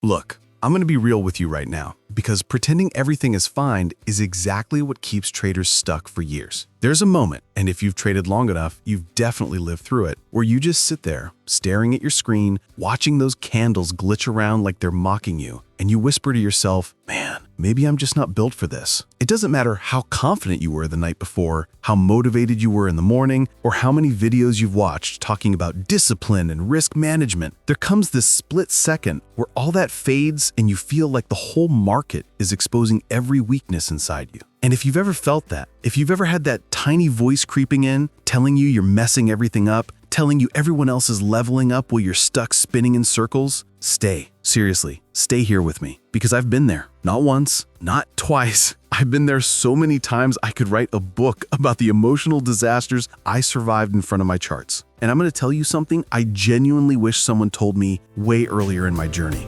Look, I'm going to be real with you right now, because pretending everything is fine is exactly what keeps traders stuck for years. There's a moment, and if you've traded long enough, you've definitely lived through it, where you just sit there, staring at your screen, watching those candles glitch around like they're mocking you, and you whisper to yourself, man, maybe I'm just not built for this. It doesn't matter how confident you were the night before, how motivated you were in the morning, or how many videos you've watched talking about discipline and risk management. There comes this split second where all that fades and you feel like the whole market is exposing every weakness inside you. And if you've ever felt that, if you've ever had that tiny voice creeping in, telling you you're messing everything up, telling you everyone else is leveling up while you're stuck spinning in circles, stay. Seriously, stay here with me, because I've been there. Not once, not twice. I've been there so many times I could write a book about the emotional disasters I survived in front of my charts. And I'm going to tell you something I genuinely wish someone told me way earlier in my journey.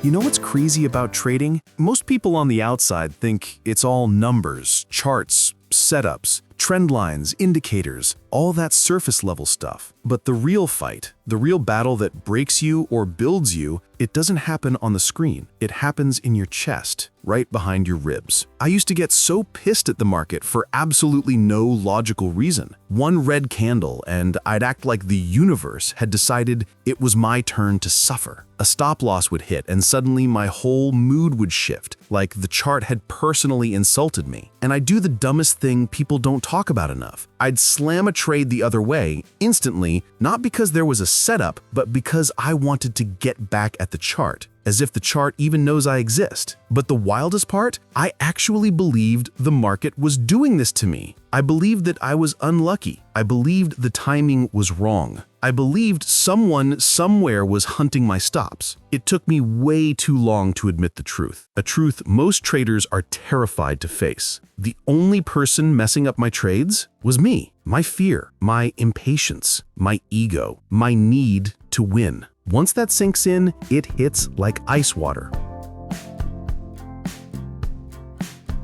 You know what's crazy about trading? Most people on the outside think it's all numbers, charts, setups, trend lines, indicators, all that surface level stuff. But the real fight, the real battle that breaks you or builds you, it doesn't happen on the screen. It happens in your chest, right behind your ribs. I used to get so pissed at the market for absolutely no logical reason. One red candle and I'd act like the universe had decided it was my turn to suffer. A stop loss would hit and suddenly my whole mood would shift, like the chart had personally insulted me. And I'd do the dumbest thing people don't talk about enough. I'd slam a trade the other way instantly, not because there was a setup, but because I wanted to get back at the chart, as if the chart even knows I exist. But the wildest part, I actually believed the market was doing this to me. I believed that I was unlucky. I believed the timing was wrong. I believed someone somewhere was hunting my stops. It took me way too long to admit the truth, a truth most traders are terrified to face. The only person messing up my trades was me, my fear, my impatience, my ego, my need to win. Once that sinks in, it hits like ice water.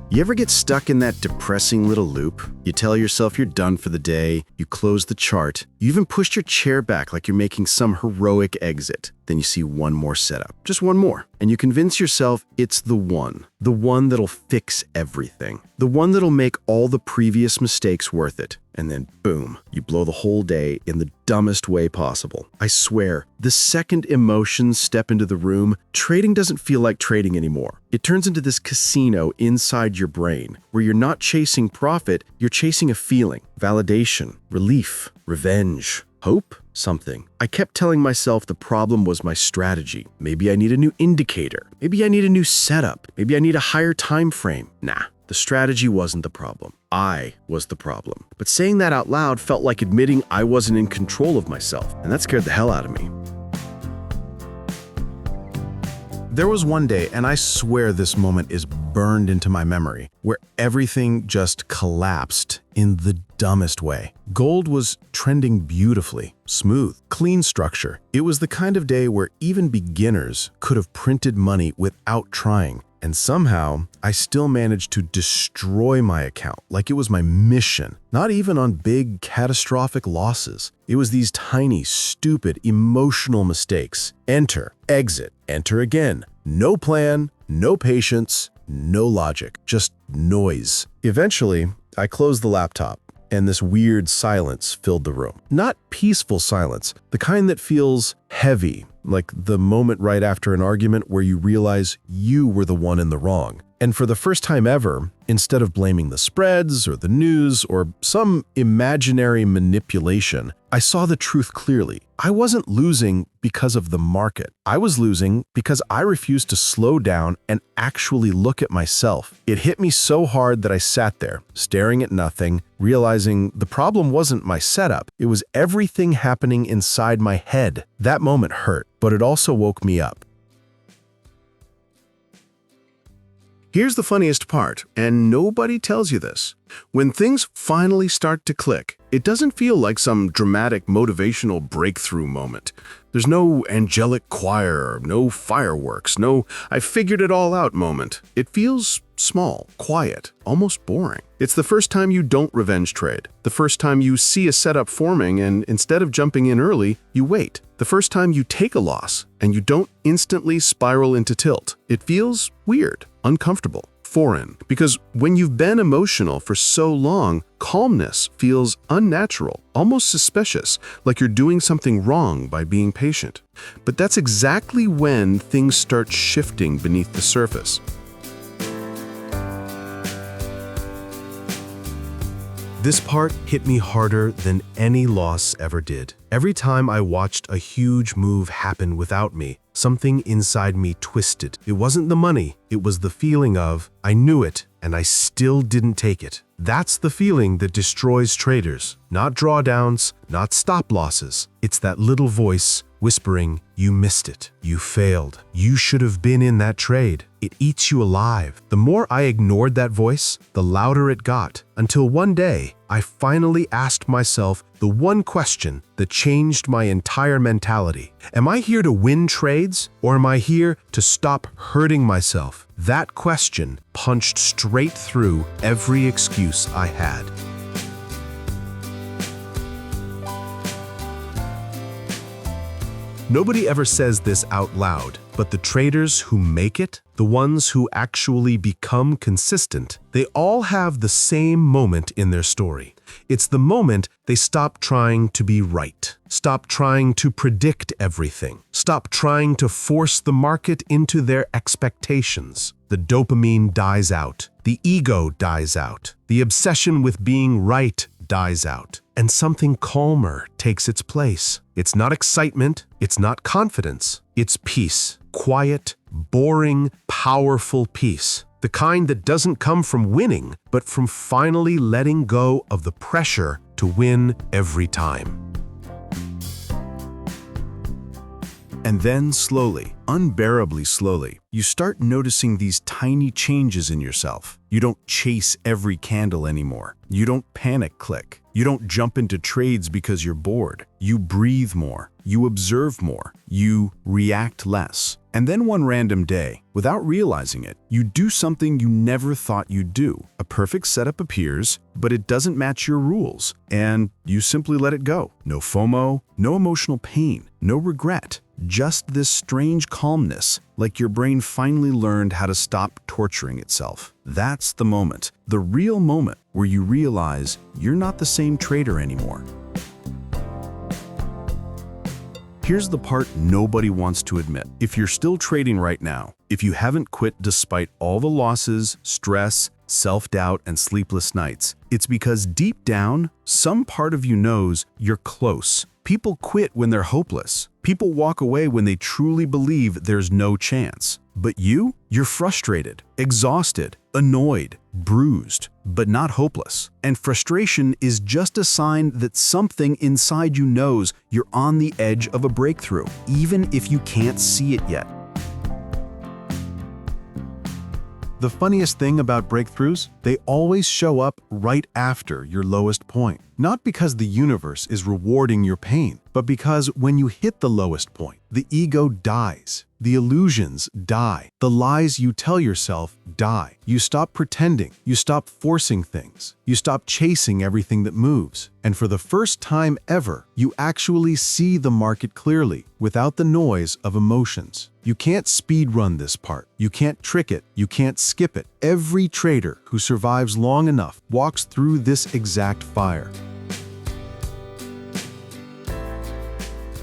You ever get stuck in that depressing little loop? You tell yourself you're done for the day, you close the chart, you even pushed your chair back like you're making some heroic exit. Then you see one more setup, just one more, and you convince yourself it's the one that'll fix everything, the one that'll make all the previous mistakes worth it. And then boom, you blow the whole day in the dumbest way possible. I swear, the second emotions step into the room, trading doesn't feel like trading anymore. It turns into this casino inside your brain, where you're not chasing profit, you're chasing a feeling, validation, relief, revenge, hope, something. I kept telling myself the problem was my strategy. Maybe I need a new indicator. Maybe I need a new setup. Maybe I need a higher time frame. Nah. The strategy wasn't the problem. I was the problem. But saying that out loud felt like admitting I wasn't in control of myself, and that scared the hell out of me. There was one day, and I swear this moment is burned into my memory, where everything just collapsed in the dumbest way. Gold was trending beautifully, smooth, clean structure. It was the kind of day where even beginners could have printed money without trying. And somehow, I still managed to destroy my account like it was my mission, not even on big, catastrophic losses. It was these tiny, stupid, emotional mistakes. Enter, exit, enter again. No plan, no patience, no logic, just noise. Eventually, I closed the laptop, and this weird silence filled the room. Not peaceful silence, the kind that feels heavy, like the moment right after an argument where you realize you were the one in the wrong. And for the first time ever, instead of blaming the spreads or the news or some imaginary manipulation, I saw the truth clearly. I wasn't losing because of the market. I was losing because I refused to slow down and actually look at myself. It hit me so hard that I sat there, staring at nothing, realizing the problem wasn't my setup. It was everything happening inside my head. That moment hurt, but it also woke me up. Here's the funniest part, and nobody tells you this. When things finally start to click, it doesn't feel like some dramatic motivational breakthrough moment. There's no angelic choir, no fireworks, no "I figured it all out" moment. It feels small, quiet, almost boring. It's the first time you don't revenge trade. The first time you see a setup forming and instead of jumping in early, you wait. The first time you take a loss and you don't instantly spiral into tilt. It feels weird, uncomfortable, foreign. Because when you've been emotional for so long, calmness feels unnatural, almost suspicious, like you're doing something wrong by being patient. But that's exactly when things start shifting beneath the surface. This part hit me harder than any loss ever did. Every time I watched a huge move happen without me, something inside me twisted. It wasn't the money, it was the feeling of, I knew it, and I still didn't take it. That's the feeling that destroys traders. Not drawdowns, not stop losses. It's that little voice whispering, you missed it, you failed, you should have been in that trade. It eats you alive. The more I ignored that voice, the louder it got, until one day, I finally asked myself the one question that changed my entire mentality. Am I here to win trades, or am I here to stop hurting myself? That question punched straight through every excuse I had. Nobody ever says this out loud, but the traders who make it, the ones who actually become consistent, they all have the same moment in their story. It's the moment they stop trying to be right, stop trying to predict everything, stop trying to force the market into their expectations. The dopamine dies out, the ego dies out, the obsession with being right dies out, and something calmer takes its place. It's not excitement, it's not confidence, it's peace. Quiet, boring, powerful peace. The kind that doesn't come from winning, but from finally letting go of the pressure to win every time. And then slowly, unbearably slowly, you start noticing these tiny changes in yourself. You don't chase every candle anymore. You don't panic click. You don't jump into trades because you're bored. You breathe more. You observe more. You react less. And then one random day, without realizing it, you do something you never thought you'd do. A perfect setup appears, but it doesn't match your rules, and you simply let it go. No FOMO, no emotional pain, no regret. Just this strange calmness, like your brain finally learned how to stop torturing itself. That's the moment, the real moment, where you realize you're not the same trader anymore. Here's the part nobody wants to admit. If you're still trading right now, if you haven't quit despite all the losses, stress, self-doubt, and sleepless nights, it's because deep down, some part of you knows you're close. People quit when they're hopeless. People walk away when they truly believe there's no chance. But you're frustrated, exhausted, annoyed, bruised, but not hopeless. And frustration is just a sign that something inside you knows you're on the edge of a breakthrough, even if you can't see it yet. The funniest thing about breakthroughs, they always show up right after your lowest point. Not because the universe is rewarding your pain, but because when you hit the lowest point, the ego dies. The illusions die. The lies you tell yourself die. You stop pretending. You stop forcing things. You stop chasing everything that moves. And for the first time ever, you actually see the market clearly, without the noise of emotions. You can't speed run this part. You can't trick it. You can't skip it. Every trader who survives long enough walks through this exact fire.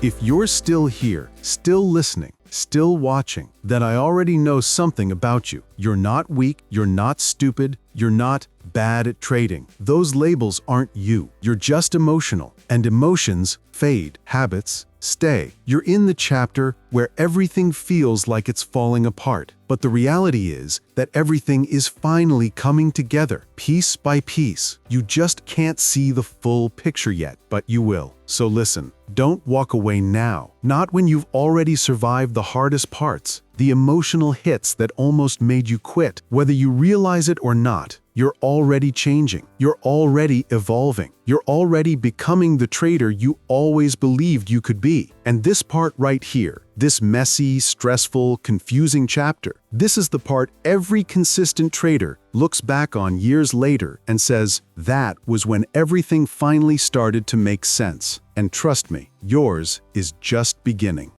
If you're still here, still listening, still watching, then I already know something about you. You're not weak, you're not stupid, you're not bad at trading. Those labels aren't you. You're just emotional, and emotions fade, habits stay. You're in the chapter where everything feels like it's falling apart. But the reality is that everything is finally coming together, piece by piece. You just can't see the full picture yet, but you will. So listen, don't walk away now. Not when you've already survived the hardest parts, the emotional hits that almost made you quit. Whether you realize it or not, You're already changing. You're already evolving. You're already becoming the trader you always believed you could be. And this part right here, this messy, stressful, confusing chapter, this is the part every consistent trader looks back on years later and says, that was when everything finally started to make sense. And trust me, yours is just beginning.